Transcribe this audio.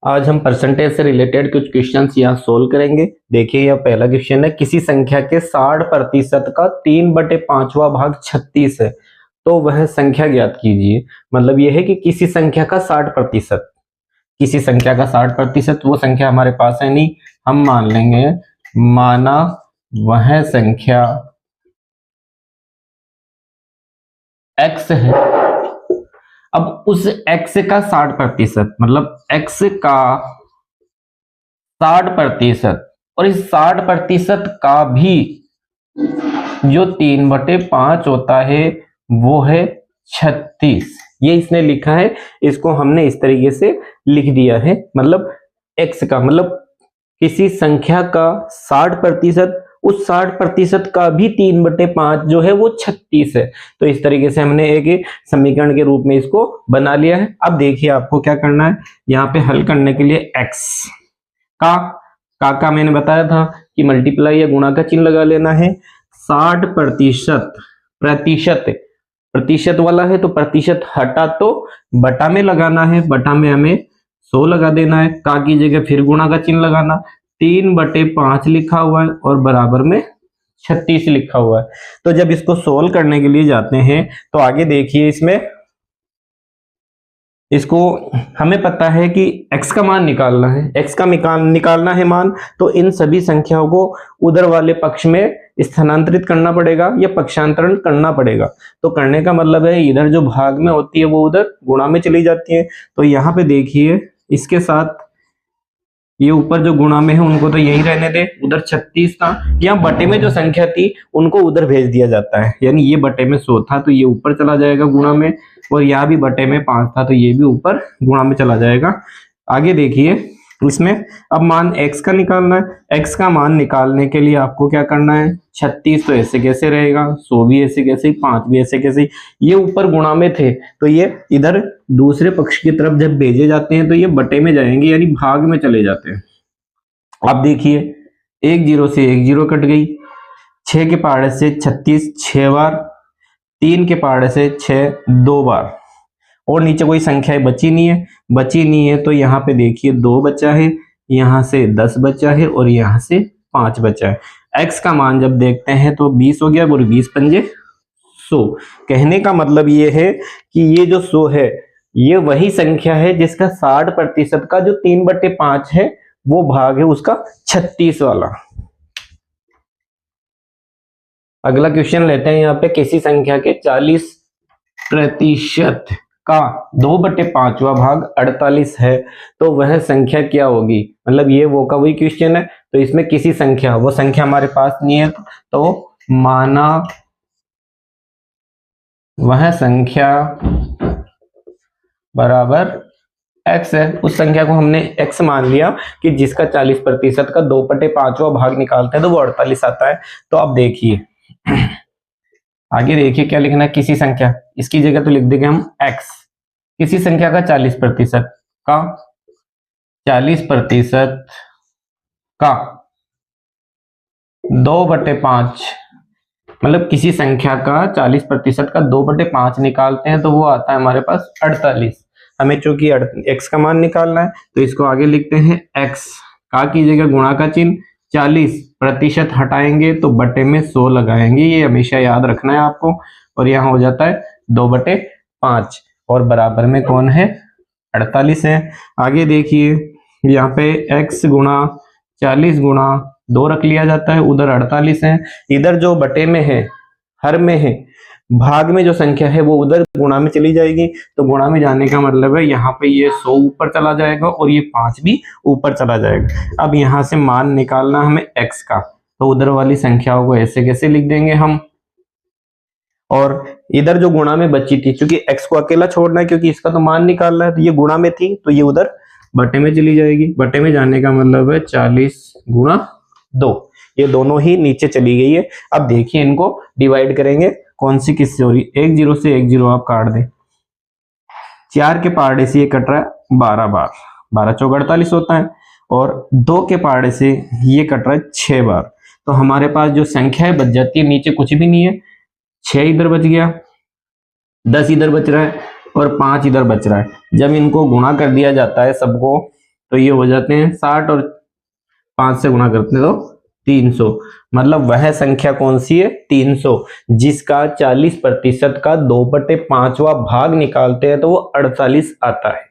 आज हम परसेंटेज से रिलेटेड कुछ क्वेश्चंस यहाँ सोल्व करेंगे। देखिए यह पहला क्वेश्चन है, किसी संख्या के 60% का 3/5वां भाग 36 है तो वह संख्या ज्ञात कीजिए। मतलब यह है कि किसी संख्या का 60%, किसी संख्या का 60%, वो संख्या हमारे पास है नहीं, हम मान लेंगे माना वह संख्या x है। अब उस x का 60%, मतलब x का 60% और इस 60% का भी जो 3/5 होता है वो है 36। ये इसने लिखा है, इसको हमने इस तरीके से लिख दिया है। मतलब x का मतलब किसी संख्या का 60%, उस 60% का भी 3/5 जो है वो 36 है। तो इस तरीके से हमने एक समीकरण के रूप में इसको बना लिया है। अब देखिए आपको क्या करना है, यहाँ पे हल करने के लिए x का मैंने बताया था कि मल्टीप्लाई या गुणा का चिन्ह लगा लेना है। 60% प्रतिशत वाला है तो प्रतिशत हटा तो बटा में लगाना है, बटा में हमें 100 लगा देना है। का की जगह फिर गुणा का चिन्ह लगाना, 3/5 लिखा हुआ है और बराबर में 36 लिखा हुआ है। तो जब इसको सोल्व करने के लिए जाते हैं तो आगे देखिए, इसको हमें पता है कि x का मान निकालना है, x का निकालना है मान, तो इन सभी संख्याओं को उधर वाले पक्ष में स्थानांतरित करना पड़ेगा या पक्षांतरण करना पड़ेगा। तो करने का मतलब है इधर जो भाग में होती है वो उधर गुणा में चली जाती है। तो यहाँ पे देखिए इसके साथ ये ऊपर जो गुणा में है उनको तो यही रहने दे, उधर 36 था, यहाँ बटे में जो संख्या थी उनको उधर भेज दिया जाता है। यानी ये बटे में 100 था तो ये ऊपर चला जाएगा गुणा में, और यहाँ भी बटे में 5 था तो ये भी ऊपर गुणा में चला जाएगा। आगे देखिए इसमें अब मान x का निकालना है। x का मान निकालने के लिए आपको क्या करना है, 36 तो ऐसे कैसे रहेगा, 100 भी ऐसे कैसे, 5 भी ऐसे कैसे, ये ऊपर गुणा में थे तो ये इधर दूसरे पक्ष की तरफ जब भेजे जाते हैं तो ये बटे में जाएंगे यानी भाग में चले जाते हैं। अब देखिए 1 0 से 1 0 कट गई, 6 के पहाड़े से 36 6 बार, 3 के पहाड़े से 6 2 बार, और नीचे कोई संख्या बची नहीं है तो यहाँ पे देखिए 2 बचा है, यहाँ से 10 बचा है और यहाँ से 5 बचा है। x का मान जब देखते हैं तो 20 हो गया, और 20 पंजे 100। कहने का मतलब ये है कि ये जो 100 है ये वही संख्या है जिसका 60% का जो 3/5 है वो भाग है उसका 36 वाला। अगला क्वेश्चन लेते हैं, यहाँ पे किसी संख्या के 40% का 2/5वां भाग 48 है तो वह संख्या क्या होगी। मतलब ये वो का वही क्वेश्चन है, तो इसमें किसी संख्या, वो संख्या हमारे पास नहीं है तो माना वह संख्या बराबर x है। उस संख्या को हमने x मान लिया कि जिसका 40% का 2/5वां भाग निकालते हैं तो वो 48 आता है। तो अब देखिए आगे देखिए क्या लिखना है, किसी संख्या, इसकी जगह तो लिख देंगे हम x, किसी संख्या का 40% का 2/5, मतलब किसी संख्या का 40% का 2/5 निकालते हैं तो वो आता है हमारे पास 48। हमें चूंकि x का मान निकालना है तो इसको आगे लिखते हैं x, का की जगह गुणा का चिन्ह, 40% हटाएंगे तो बटे में 100 लगाएंगे, ये हमेशा याद रखना है आपको। और यहाँ हो जाता है 2/5 और बराबर में कौन है, 48 है। आगे देखिए यहाँ पे x गुणा 40 गुणा 2 रख लिया जाता है, उधर 48 है, इधर जो बटे में है हर में है, भाग में जो संख्या है वो उधर गुणा में चली जाएगी। तो गुणा में जाने का मतलब है यहाँ पे ये 100 ऊपर चला जाएगा और ये 5 भी ऊपर चला जाएगा। अब यहाँ से मान निकालना हमें x का, तो उधर वाली संख्याओं को ऐसे कैसे लिख देंगे हम, और इधर जो गुणा में बची थी, क्योंकि x को अकेला छोड़ना है क्योंकि इसका तो मान निकालना है, तो ये गुणा में थी तो ये उधर बटे में चली जाएगी। बटे में जाने का मतलब है 40 गुणा 2, ये दोनों ही नीचे चली गई है। अब देखिए इनको डिवाइड करेंगे, कौन सी किससे हो रही, 1 0 से 1 0 आप काट दें, 4 के पहाड़े से ये कट रहा है 12 बार, 12 चौक 48 होता है, और 2 के पहाड़े से ये कट रहा है 6 बार। तो हमारे पास जो संख्या है बच जाती है, नीचे कुछ भी नहीं है, 6 इधर बच गया, 10 इधर बच रहा है और 5 इधर बच रहा है। जब इनको गुणा कर दिया जाता है सबको तो ये हो जाते हैं 60 और 5 से गुणा करते हैं तो 300। मतलब वह संख्या कौन सी है? 300, जिसका 40% का 2/5वां भाग निकालते हैं तो वो 48 आता है।